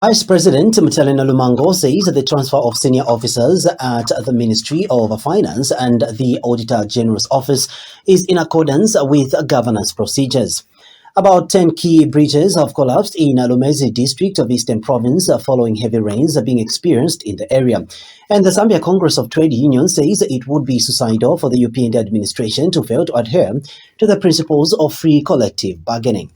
Vice President Mtalena Lumango says the transfer of senior officers at the Ministry of Finance and the Auditor General's office is in accordance with governance procedures. About 10 key bridges have collapsed in Lumezi district of Eastern Province following heavy rains being experienced in the area. And the Zambia Congress of Trade Unions says it would be suicidal for the UPND administration to fail to adhere to the principles of free collective bargaining.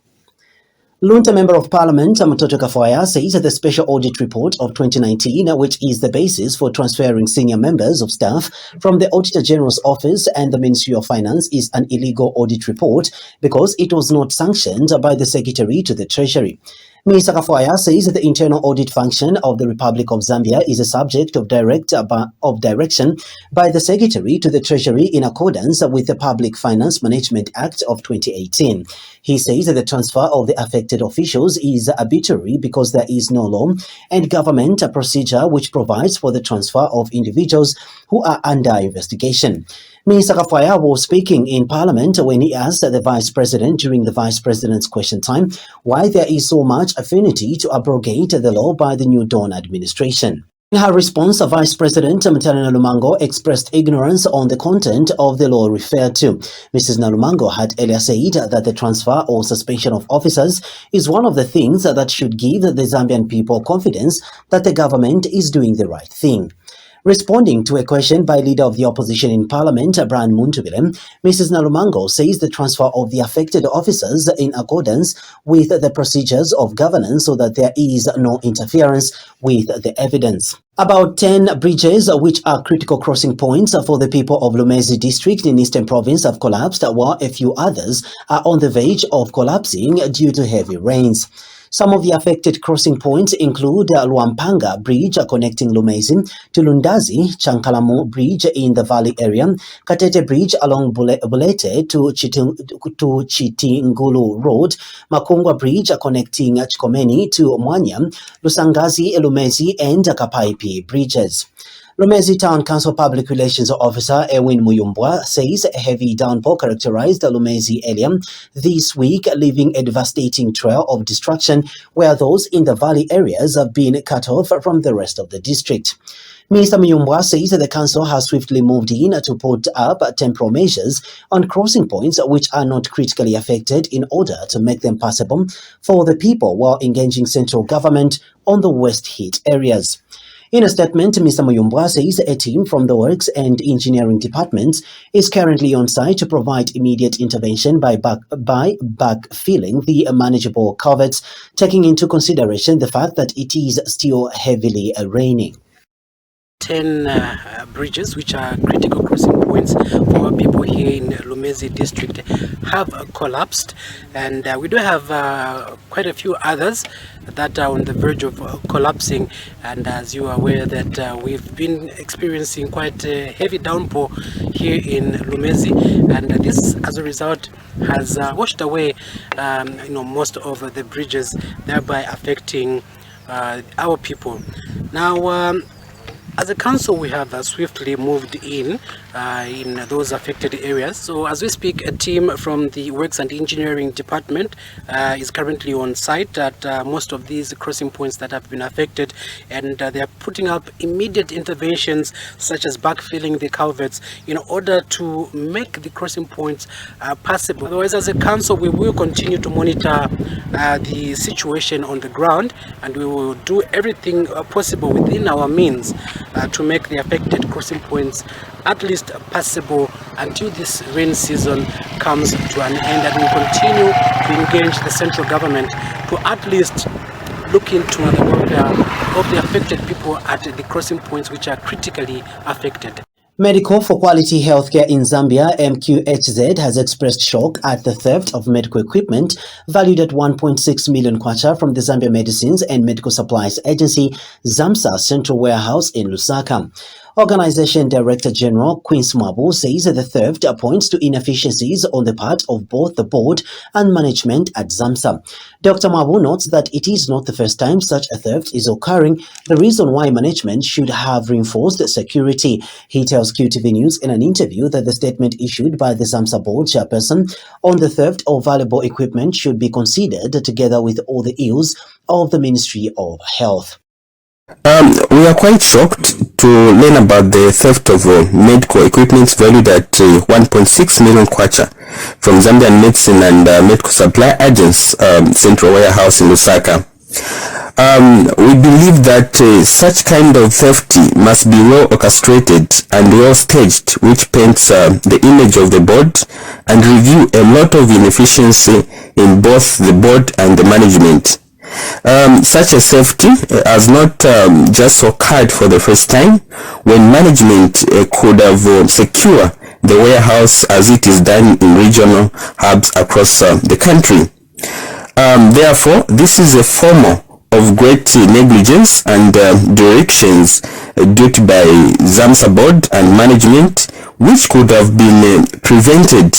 Lunta Member of Parliament Mtoto Kafwaya says that the Special Audit Report of 2019, which is the basis for transferring senior members of staff from the Auditor General's office and the Ministry of Finance, is an illegal audit report because it was not sanctioned by the Secretary to the Treasury. Mr. Kafwaya says that the internal audit function of the Republic of Zambia is a subject of direction by the Secretary to the Treasury in accordance with the Public Finance Management Act of 2018. He says that the transfer of the affected officials is arbitrary because there is no law and government procedure which provides for the transfer of individuals who are under investigation. Mr. Kafwaya was speaking in Parliament when he asked the Vice President during the Vice President's question time why there is so much affinity to abrogate the law by the New Dawn administration. In her response, Vice President Mtalena Lumango expressed ignorance on the content of the law referred to. Mrs. Nalumango had earlier said that the transfer or suspension of officers is one of the things that should give the Zambian people confidence that the government is doing the right thing. Responding to a question by Leader of the Opposition in Parliament, Brian Muntubile, Mrs. Nalumango says the transfer of the affected officers in accordance with the procedures of governance so that there is no interference with the evidence. About 10 bridges, which are critical crossing points for the people of Lumezi district in Eastern Province, have collapsed, while a few others are on the verge of collapsing due to heavy rains. Some of the affected crossing points include Luampanga Bridge connecting Lumezi to Lundazi, Chankalamu Bridge in the Valley area, Katete Bridge along Bulete to Chitingulu Road, Makungwa Bridge connecting Chikomeni to Mwanya, Lusangazi, Lumezi and Kapaipi bridges. Lumezi Town Council Public Relations Officer Erwin Muyumbwa says a heavy downpour characterized Lumezi area this week, leaving a devastating trail of destruction where those in the valley areas have been cut off from the rest of the district. Mr. Muyumbwa says that the council has swiftly moved in to put up temporal measures on crossing points which are not critically affected in order to make them passable for the people while engaging central government on the worst hit areas. In a statement, Mr. Muyumbwa says a team from the Works and Engineering departments is currently on site to provide immediate intervention by backfilling the manageable culverts, taking into consideration the fact that it is still heavily raining. 10 bridges, which are critical crossing points for people here in Lumezi district, have collapsed, and we do have quite a few others that are on the verge of collapsing. And as you are aware that we've been experiencing quite a heavy downpour here in Lumezi, and this as a result has washed away most of the bridges, thereby affecting our people. Now as a council, we have swiftly moved in those affected areas. So as we speak, a team from the Works and Engineering department is currently on site at most of these crossing points that have been affected, and they are putting up immediate interventions such as backfilling the culverts in order to make the crossing points passable. Otherwise, as a council, we will continue to monitor the situation on the ground, and we will do everything possible within our means to make the affected crossing points at least passable until this rain season comes to an end, and we'll continue to engage the central government to at least look into the welfare of the affected people at the crossing points which are critically affected. Medical for Quality Healthcare in Zambia, MQHZ, has expressed shock at the theft of medical equipment valued at 1.6 million kwacha from the Zambia Medicines and Medical Supplies Agency, ZAMSA Central Warehouse in Lusaka. Organization Director General Quince Mwabu says the theft points to inefficiencies on the part of both the board and management at ZAMSA. Dr. Mwabu notes that it is not the first time such a theft is occurring, the reason why management should have reinforced security. He tells QTV News in an interview that the statement issued by the ZAMSA board chairperson on the theft of valuable equipment should be considered together with all the ills of the Ministry of Health. We are quite shocked to learn about the theft of medical equipment valued at 1.6 million kwacha from Zambian Medicine and Medical Supply Agents Central Warehouse in Lusaka. We believe that such kind of theft must be well orchestrated and well staged, which paints the image of the board and review a lot of inefficiency in both the board and the management. Such a safety has not just occurred for the first time when management could have secured the warehouse as it is done in regional hubs across the country. Therefore, this is a form of great negligence and directions due by ZAMSA board and management, which could have been prevented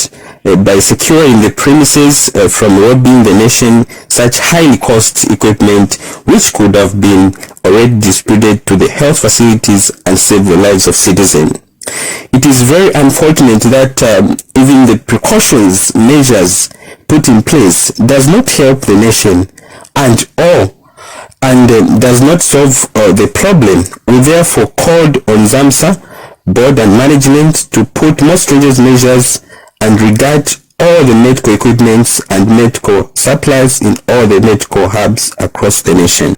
by securing the premises from robbing the nation such highly cost equipment, which could have been already distributed to the health facilities and save the lives of citizens. It is very unfortunate that even the precautions measures put in place does not help the nation and does not solve the problem. We therefore called on ZAMSA board and management to put more stringent measures and regard all the medical equipments and medical supplies in all the medical hubs across the nation.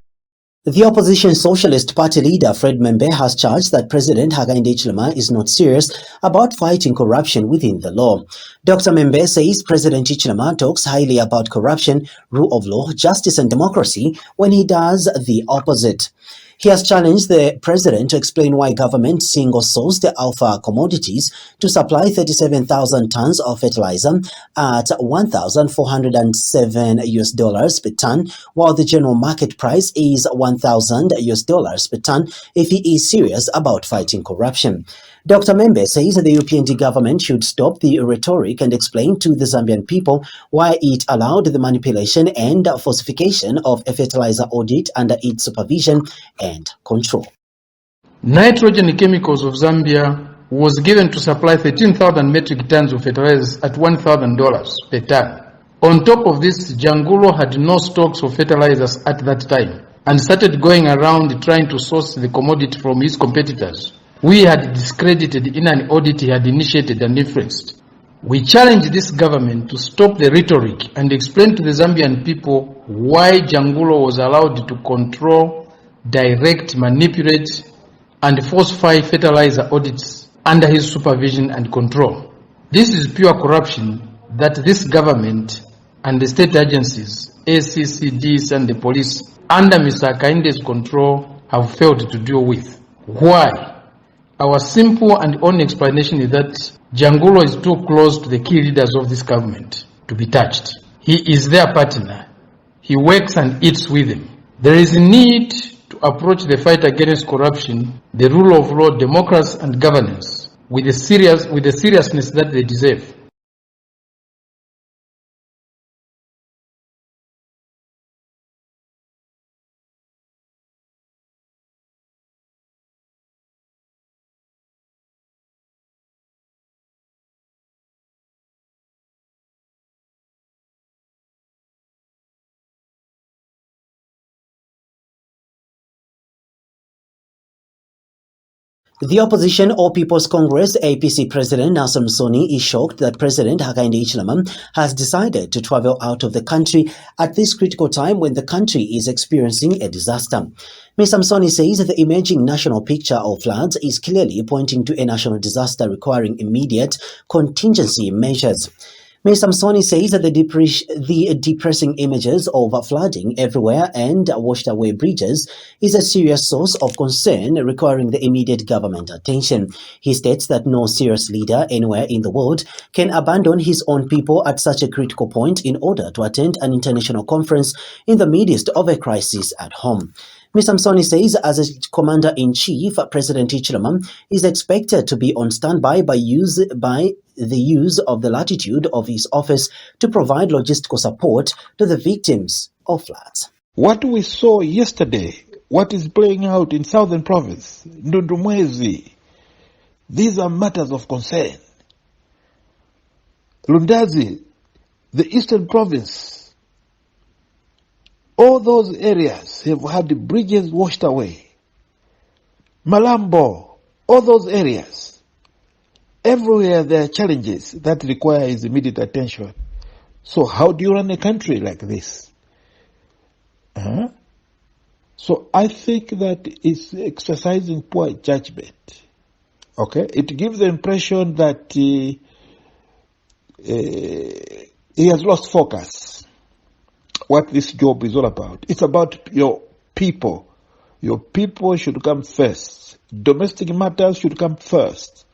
The opposition Socialist Party leader Fred Membe has charged that President Hakainde Hichilema is not serious about fighting corruption within the law. Dr. Membe says President Hichilema talks highly about corruption, rule of law, justice and democracy when he does the opposite. He has challenged the president to explain why government single-sourced the alpha commodities to supply 37,000 tons of fertilizer at $1,407 per ton, while the general market price is $1,000 per ton if he is serious about fighting corruption. Dr. Membe says the UPND government should stop the rhetoric and explain to the Zambian people why it allowed the manipulation and falsification of a fertilizer audit under its supervision and control. Nitrogen Chemicals of Zambia was given to supply 13,000 metric tons of fertilizers at $1,000 per ton. On top of this, Jangulo had no stocks of fertilizers at that time and started going around trying to source the commodity from his competitors. We had discredited in an audit he had initiated and influenced. We challenged this government to stop the rhetoric and explain to the Zambian people why Jangulo was allowed to control, direct, manipulate, and falsify fertilizer audits under his supervision and control. This is pure corruption that this government and the state agencies, ACCDs and the police, under Mr. Hakaine's control, have failed to deal with. Why? Our simple and only explanation is that Jangulo is too close to the key leaders of this government to be touched. He is their partner. He works and eats with them. There is a need to approach the fight against corruption, the rule of law, democracy and governance with the seriousness that they deserve. The opposition All People's Congress APC President Nassar Musoni is shocked that President Hakainde Hichilema has decided to travel out of the country at this critical time when the country is experiencing a disaster. Mr. Musoni says the emerging national picture of floods is clearly pointing to a national disaster requiring immediate contingency measures. Mr. Musoni says that the depressing images of flooding everywhere and washed away bridges is a serious source of concern requiring the immediate government attention. He states that no serious leader anywhere in the world can abandon his own people at such a critical point in order to attend an international conference in the midst of a crisis at home. Mr. Msoni says as a Commander-in-Chief, President Hichilema is expected to be on standby by the use of the latitude of his office to provide logistical support to the victims of floods. What we saw yesterday, what is playing out in Southern Province, Ndundumwezi, these are matters of concern. Lundazi, the Eastern Province, all those areas have had bridges washed away. Malambo, all those areas. Everywhere there are challenges that requires immediate attention. So how do you run a country like this? So I think that it's exercising poor judgment. Okay? It gives the impression that he has lost focus. What this job is all about. It's about your people. Your people should come first. Domestic matters should come first.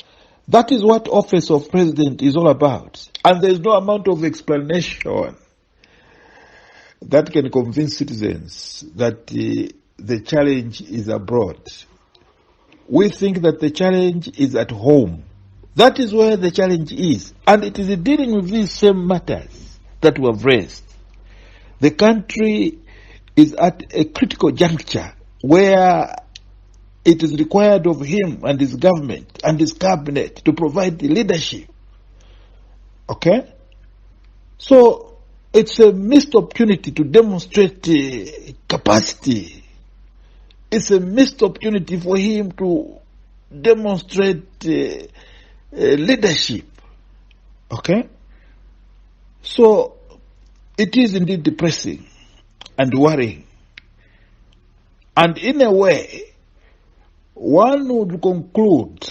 That is what office of president is all about. And there is no amount of explanation that can convince citizens that the challenge is abroad. We think that the challenge is at home. That is where the challenge is. And it is dealing with these same matters that we have raised. The country is at a critical juncture where it is required of him and his government and his cabinet to provide the leadership. Okay? So it's a missed opportunity to demonstrate capacity. It's a missed opportunity for him to demonstrate leadership. Okay? So it is indeed depressing and worrying. And in a way, one would conclude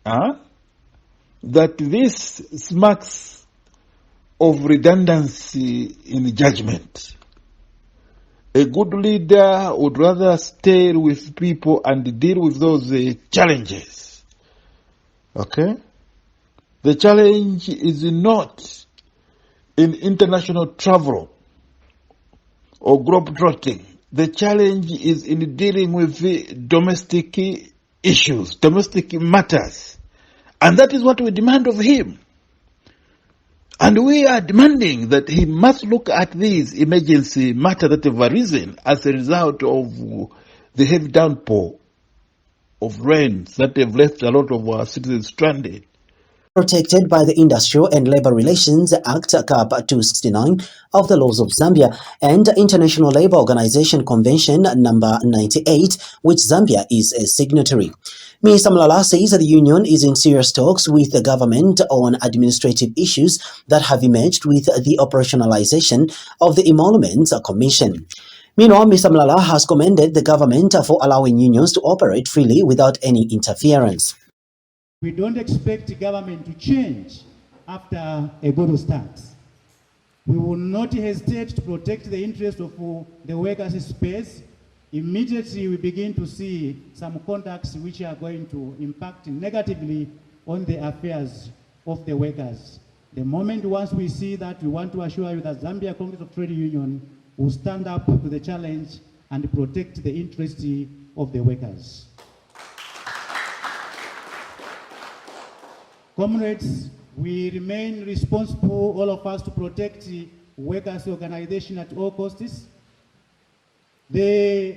that this smacks of redundancy in judgment. A good leader would rather stay with people and deal with those challenges. Okay? The challenge is not in international travel or globetrotting. The challenge is in dealing with domestic issues, domestic matters. And that is what we demand of him. And we are demanding that he must look at these emergency matters that have arisen as a result of the heavy downpour of rains that have left a lot of our citizens stranded. Protected by the Industrial and Labour Relations Act CAP 269 of the laws of Zambia and International Labour Organization Convention number 98, which Zambia is a signatory. Mr. Mlala says the union is in serious talks with the government on administrative issues that have emerged with the operationalization of the Emoluments Commission. Meanwhile, Mr. Mlala has commended the government for allowing unions to operate freely without any interference. We don't expect the government to change after a good start. We will not hesitate to protect the interest of the workers' space. Immediately we begin to see some contacts which are going to impact negatively on the affairs of the workers. The moment once we see that, we want to assure you that Zambia Congress of Trade Union will stand up to the challenge and protect the interests of the workers. Comrades, we remain responsible, all of us, to protect the workers' organization at all costs. There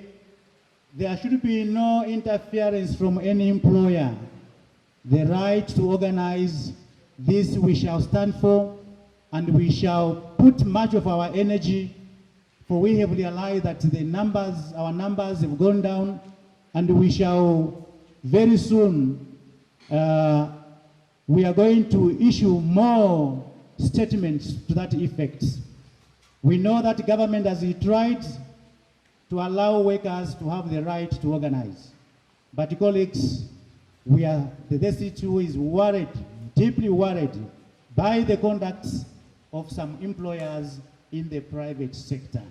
should be no interference from any employer. The right to organize, this we shall stand for, and we shall put much of our energy, for we have realized that our numbers have gone down, and we shall very soon we are going to issue more statements to that effect. We know that the government has tried to allow workers to have the right to organize. But colleagues, the DCTU is worried, deeply worried, by the conduct of some employers in the private sector.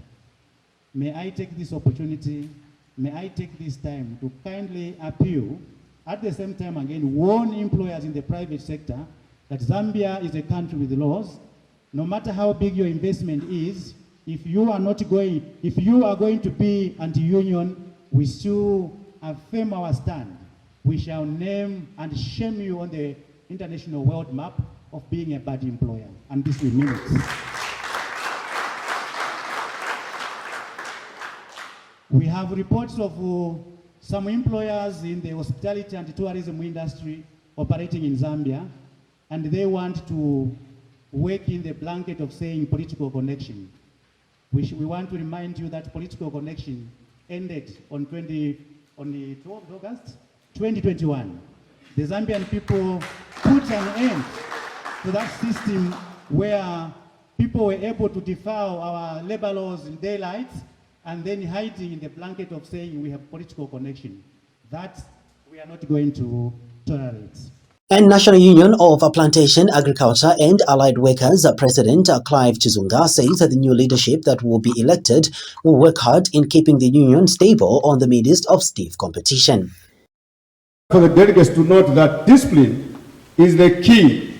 May I take this opportunity, may I take this time to kindly appeal, at the same time again, warn employers in the private sector that Zambia is a country with laws. No matter how big your investment is, if you are going to be anti-union, we still affirm our stand. We shall name and shame you on the international world map of being a bad employer. And this we mean it. We have reports of some employers in the hospitality and tourism industry operating in Zambia, and they want to work in the blanket of saying political connection. We want to remind you that political connection ended on the 12th of August 2021. The Zambian people put an end to that system where people were able to defile our labor laws in daylight and then hiding in the blanket of saying we have political connection. That we are not going to tolerate. And National Union of Plantation, Agriculture and Allied Workers President Clive Chizunga says that the new leadership that will be elected will work hard in keeping the union stable on the midst of stiff competition. For the delegates to note that discipline is the key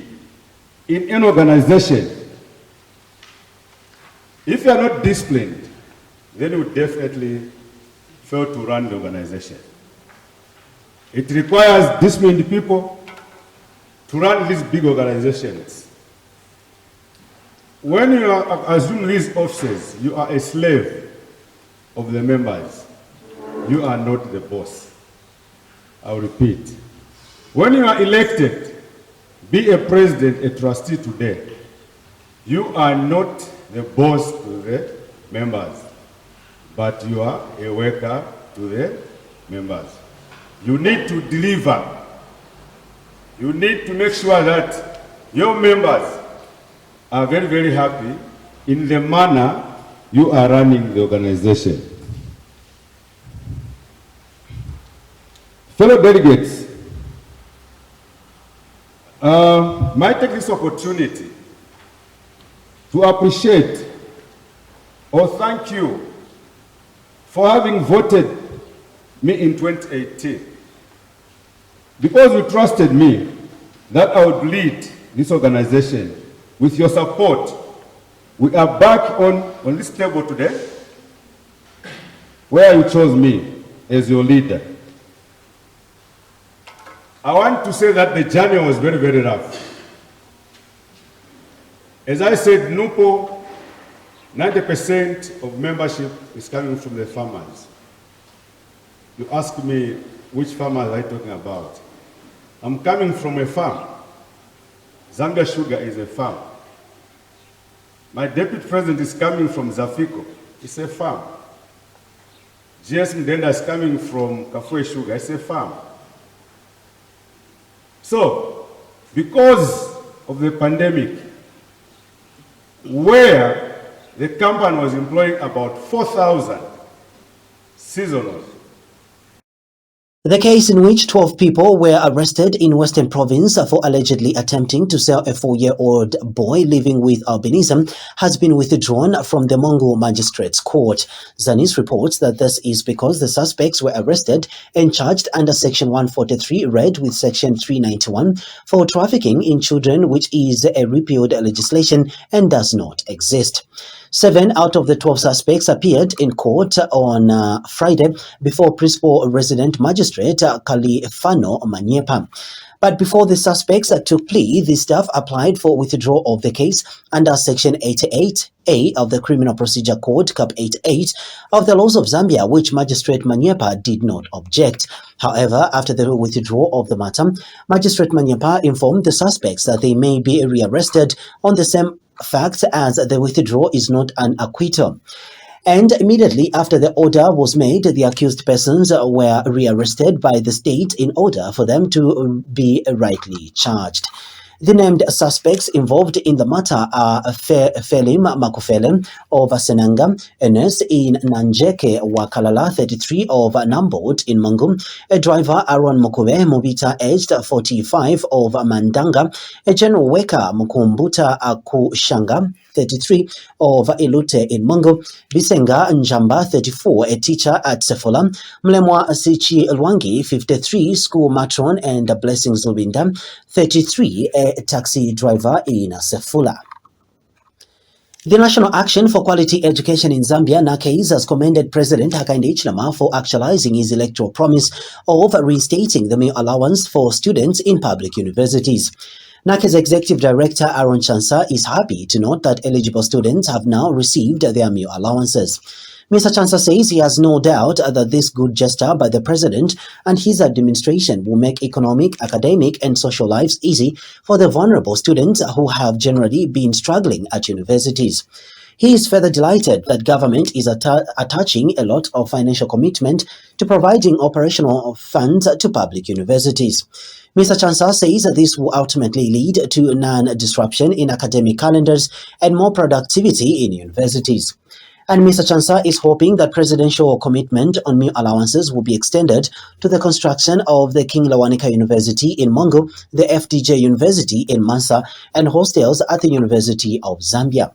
in an organization. If you are not disciplined, then you definitely fail to run the organization. It requires disciplined people to run these big organizations. When you assume these offices, you are a slave of the members. You are not the boss. I'll repeat. When you are elected, be a president, a trustee today, you are not the boss to the members, but you are a worker to the members. You need to deliver. You need to make sure that your members are very, very happy in the manner you are running the organization. Fellow delegates, might take this opportunity to appreciate or thank you for having voted me in 2018. Because you trusted me that I would lead this organization. With your support, we are back on this table today where you chose me as your leader. I want to say that the journey was very, very rough. As I said, NUPO, 90% of membership is coming from the farmers. You ask me, which farmers are you talking about? I'm coming from a farm. Zambia Sugar is a farm. My deputy president is coming from Zafiko. It's a farm. GS Mdenda is coming from Kafue Sugar. It's a farm. So, because of the pandemic, where the company was employing about 4,000 seasonals, The case in which 12 people were arrested in Western Province for allegedly attempting to sell a 4-year-old boy living with albinism has been withdrawn from the Mongo Magistrates Court. Zanis reports that this is because the suspects were arrested and charged under Section 143 read with Section 391 for trafficking in children, which is a repealed legislation and does not exist. 7 out of the 12 suspects appeared in court on Friday before Principal Resident Magistrate Khalifano Manyepa. But before the suspects took plea, the staff applied for withdrawal of the case under Section 88A of the Criminal Procedure Code, Cap 88 of the laws of Zambia, which Magistrate Manyepa did not object. However, after the withdrawal of the matter, Magistrate Manyepa informed the suspects that they may be rearrested on the same fact as the withdrawal is not an acquittal. And immediately after the order was made, the accused persons were rearrested by the state in order for them to be rightly charged. The named suspects involved in the matter are Felim Makufele of Senanga, a nurse in Nanjeke Wakalala, 33 of Nambot in Mangum, a driver Aaron Mukube Mobita, aged 45 of Mandanga, a general worker Mukumbuta Akushanga, 33 of Ilute in Mungo, Bisenga Njamba, 34, a teacher at Sefola, Mlemwa Sichi Lwangi, 53, school matron, and Blessings Lubinda, 33, a taxi driver in Sefula. The National Action for Quality Education in Zambia, NAQUEZ, has commended President Hakainde Hichilema for actualizing his electoral promise of reinstating the meal allowance for students in public universities. NAQUEZ Executive Director Aaron Chansa is happy to note that eligible students have now received their meal allowances. Mr. Chansa says he has no doubt that this good gesture by the President and his administration will make economic, academic, and social lives easy for the vulnerable students who have generally been struggling at universities. He is further delighted that government is attaching a lot of financial commitment to providing operational funds to public universities. Mr. Chansa says that this will ultimately lead to non-disruption in academic calendars and more productivity in universities. And Mr. Chansa is hoping that presidential commitment on meal allowances will be extended to the construction of the King Lewanika University in Mongo, the FDJ University in Mansa, and hostels at the University of Zambia.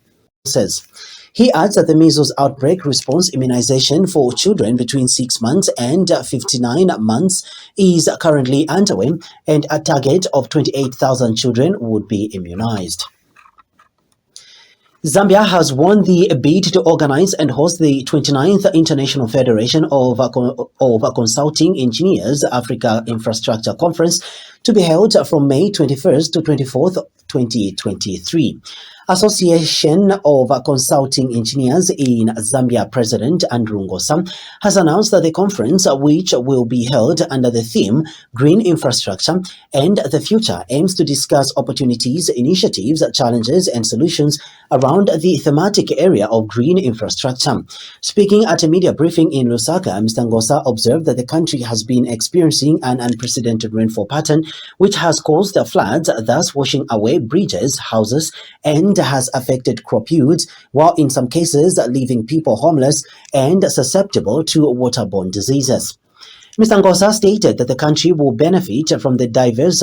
He adds that the measles outbreak response immunization for children between 6 months and 59 months is currently underway, and a target of 28,000 children would be immunized. Zambia has won the bid to organize and host the 29th International Federation of Consulting Engineers Africa Infrastructure Conference to be held from May 21st to 24th, 2023. Association of Consulting Engineers in Zambia President Andrew Ngosa has announced that the conference, which will be held under the theme Green Infrastructure and the Future, aims to discuss opportunities, initiatives, challenges, and solutions around the thematic area of green infrastructure. Speaking at a media briefing in Lusaka, Mr. Ngosa observed that the country has been experiencing an unprecedented rainfall pattern, which has caused floods, thus washing away bridges, houses, and has affected crop yields, while in some cases leaving people homeless and susceptible to waterborne diseases. Mr. Ngosa stated that the country will benefit from the diverse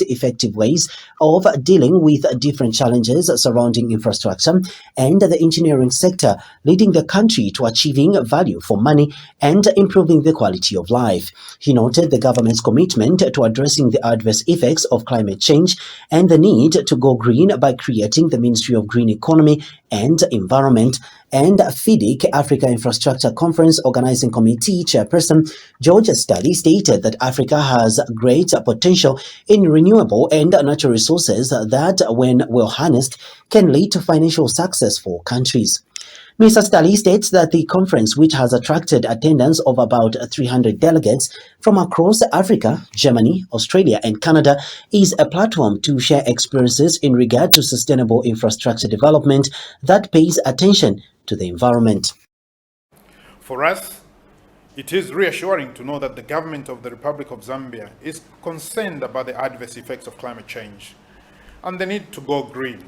effective ways of dealing with different challenges surrounding infrastructure and the engineering sector, leading the country to achieving value for money and improving the quality of life. He noted the government's commitment to addressing the adverse effects of climate change and the need to go green by creating the Ministry of Green Economy and Environment. And FIDIC, Africa Infrastructure Conference Organizing Committee Chairperson George Stali stated that Africa has great potential in renewable and natural resources that, when well harnessed, can lead to financial success for countries. Mr. Stali states that the conference, which has attracted attendance of about 300 delegates from across Africa, Germany, Australia, and Canada, is a platform to share experiences in regard to sustainable infrastructure development that pays attention to the environment. For us, it is reassuring to know that the government of the Republic of Zambia is concerned about the adverse effects of climate change and the need to go green.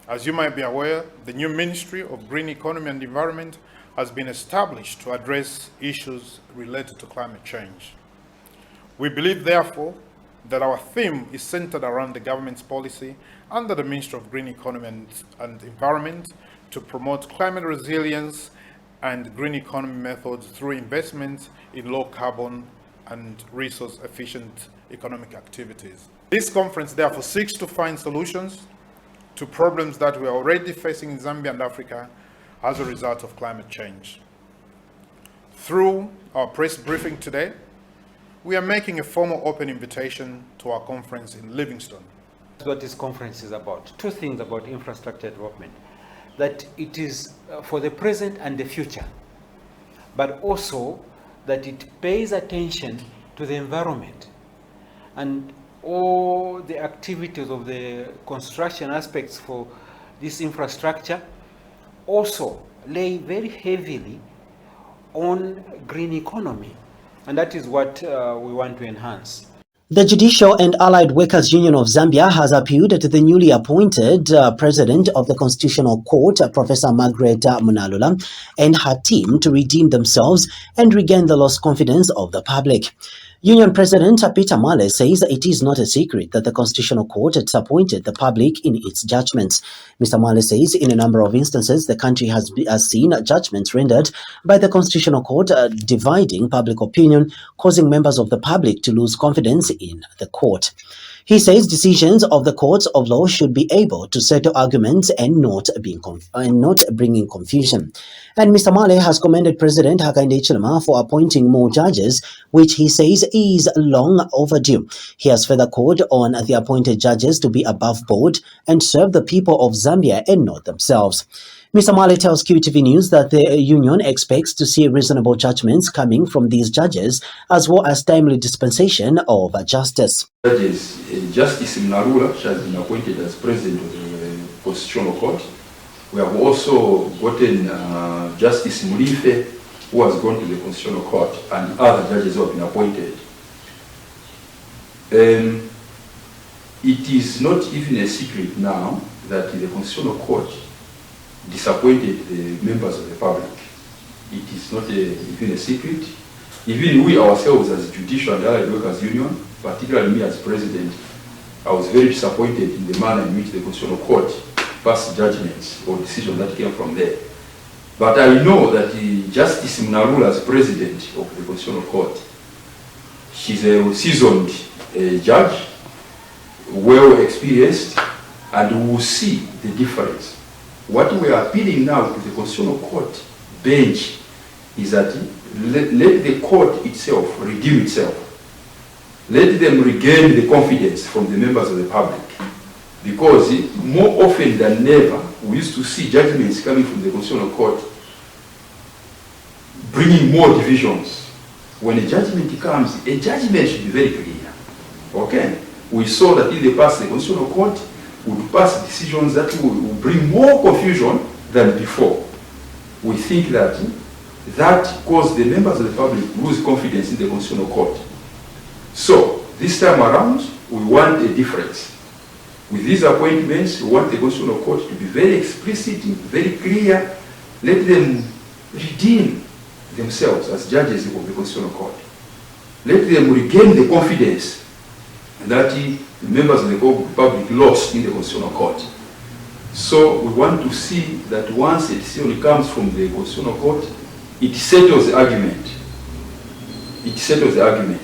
As you might be aware, the new Ministry of Green Economy and Environment has been established to address issues related to climate change. We believe, therefore, that our theme is centered around the government's policy under the Ministry of Green Economy and Environment to promote climate resilience and green economy methods through investments in low carbon and resource efficient economic activities. This conference therefore seeks to find solutions to problems that we are already facing in Zambia and Africa as a result of climate change. Through our press briefing today, we are making a formal open invitation to our conference in Livingstone. That's what this conference is about. Two things about infrastructure development. That it is for the present and the future, but also that it pays attention to the environment and all the activities of the construction aspects for this infrastructure also lay very heavily on green economy, and that is what we want to enhance. The Judicial and Allied Workers Union of Zambia has appealed to the newly appointed President of the Constitutional Court, Professor Margaret Munalula, and her team to redeem themselves and regain the lost confidence of the public. Union President Peter Male says it is not a secret that the Constitutional Court has disappointed the public in its judgments. Mr. Male says in a number of instances the country has seen judgments rendered by the Constitutional Court dividing public opinion, causing members of the public to lose confidence in the court. He says decisions of the courts of law should be able to settle arguments and not bringing confusion. And Mr. Male has commended President Hakainde Hichilema for appointing more judges, which he says is long overdue. He has further called on the appointed judges to be above board and serve the people of Zambia and not themselves. Mr. Male tells QTV News that the union expects to see reasonable judgments coming from these judges, as well as timely dispensation of justice. Judges, Justice Mnarula has been appointed as President of the Constitutional Court. We have also gotten Justice Mulife, who has gone to the Constitutional Court, and other judges who have been appointed. It is not even a secret now that the Constitutional Court disappointed the members of the public. It is not even a secret. Even we ourselves as Judicial and Allied Workers Union, particularly me as President, I was very disappointed in the manner in which the Constitutional Court passed judgments or decisions that came from there. But I know that Justice Mnarula, as President of the Constitutional Court, she's a seasoned judge, well experienced, and we will see the difference. What we are appealing now to the Constitutional Court bench is that let the court itself redeem itself. Let them regain the confidence from the members of the public. Because more often than never, we used to see judgments coming from the Constitutional Court bringing more divisions. When a judgment comes, a judgment should be very clear. Okay? We saw that in the past, the Constitutional Court would pass decisions that will bring more confusion than before. We think that that caused the members of the public lose confidence in the Constitutional Court. So, this time around, we want a difference. With these appointments, we want the Constitutional Court to be very explicit, very clear. Let them redeem themselves as judges of the Constitutional Court. Let them regain the confidence that the members of the public lost in the Constitutional Court. So we want to see that once a decision comes from the Constitutional Court, it settles the argument. It settles the argument.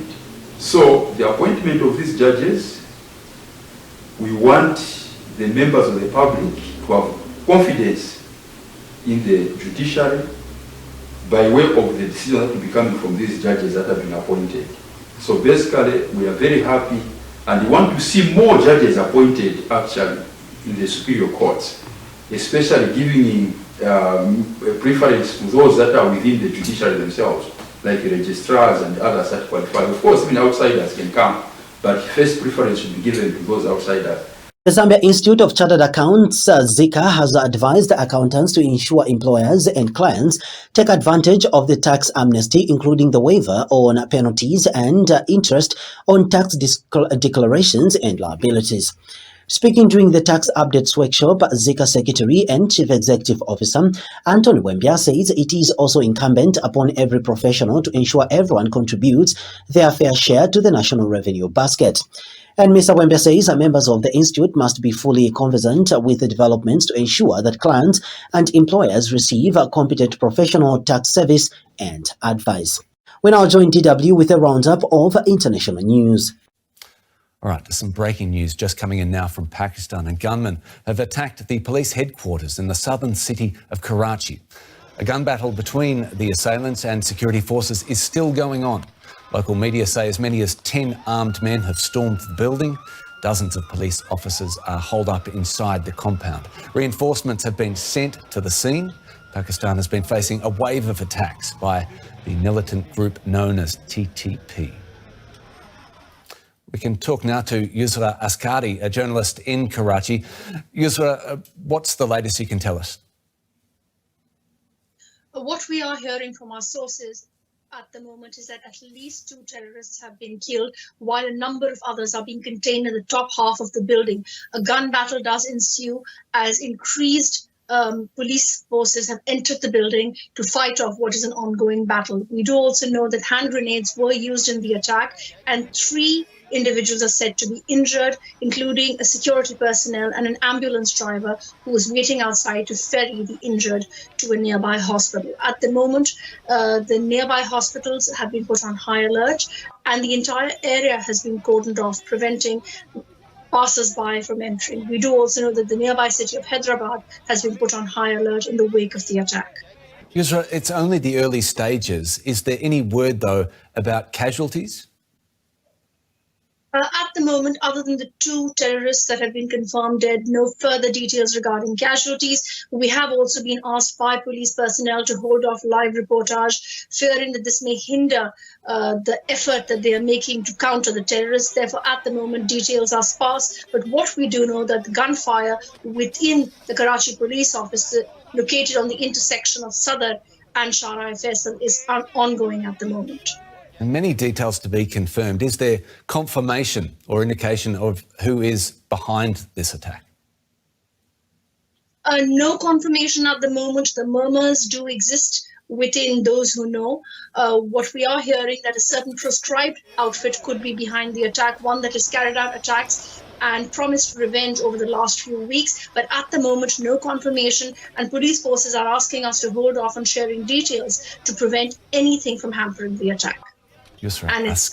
So the appointment of these judges, we want the members of the public to have confidence in the judiciary by way of the decision that will be coming from these judges that have been appointed. So basically, we are very happy and we want to see more judges appointed actually in the superior courts, especially giving preference to those that are within the judiciary themselves, like registrars and others that qualify. Of course, even outsiders can come, but first preference should be given to those outsiders. The Zambia Institute of Chartered Accounts, ZICA, has advised accountants to ensure employers and clients take advantage of the tax amnesty, including the waiver on penalties and interest on tax declarations and liabilities. Speaking during the tax updates workshop, ZICA Secretary and Chief Executive Officer Anthony Wembia says it is also incumbent upon every professional to ensure everyone contributes their fair share to the national revenue basket. And Mr. Wembia says members of the institute must be fully conversant with the developments to ensure that clients and employers receive a competent professional tax service and advice. We now join DW with a roundup of international news. All right, some breaking news just coming in now from Pakistan. And gunmen have attacked the police headquarters in the southern city of Karachi. A gun battle between the assailants and security forces is still going on. Local media say as many as 10 armed men have stormed the building. Dozens of police officers are holed up inside the compound. Reinforcements have been sent to the scene. Pakistan has been facing a wave of attacks by the militant group known as TTP. We can talk now to Yusra Askari, a journalist in Karachi. Yusra, what's the latest you can tell us? What we are hearing from our sources at the moment is that at least 2 terrorists have been killed, while a number of others are being contained in the top half of the building. A gun battle does ensue as increased police forces have entered the building to fight off what is an ongoing battle. We do also know that hand grenades were used in the attack, and 3 individuals are said to be injured, including a security personnel and an ambulance driver who was waiting outside to ferry the injured to a nearby hospital. At the moment, the nearby hospitals have been put on high alert, and the entire area has been cordoned off, preventing passers-by from entering. We do also know that the nearby city of Hyderabad has been put on high alert in the wake of the attack. Yusra, it's only the early stages. Is there any word, though, about casualties? At the moment, other than the 2 terrorists that have been confirmed dead, no further details regarding casualties. We have also been asked by police personnel to hold off live reportage, fearing that this may hinder the effort that they are making to counter the terrorists. Therefore, at the moment, details are sparse. But what we do know that the gunfire within the Karachi police office, located on the intersection of Sadr and Shara Faisal, is ongoing at the moment. And many details to be confirmed. Is there confirmation or indication of who is behind this attack? No confirmation at the moment. The murmurs do exist within those who know. What we are hearing that a certain proscribed outfit could be behind the attack, one that has carried out attacks and promised revenge over the last few weeks. But at the moment, no confirmation, and police forces are asking us to hold off on sharing details to prevent anything from hampering the attack. Yusra, And it's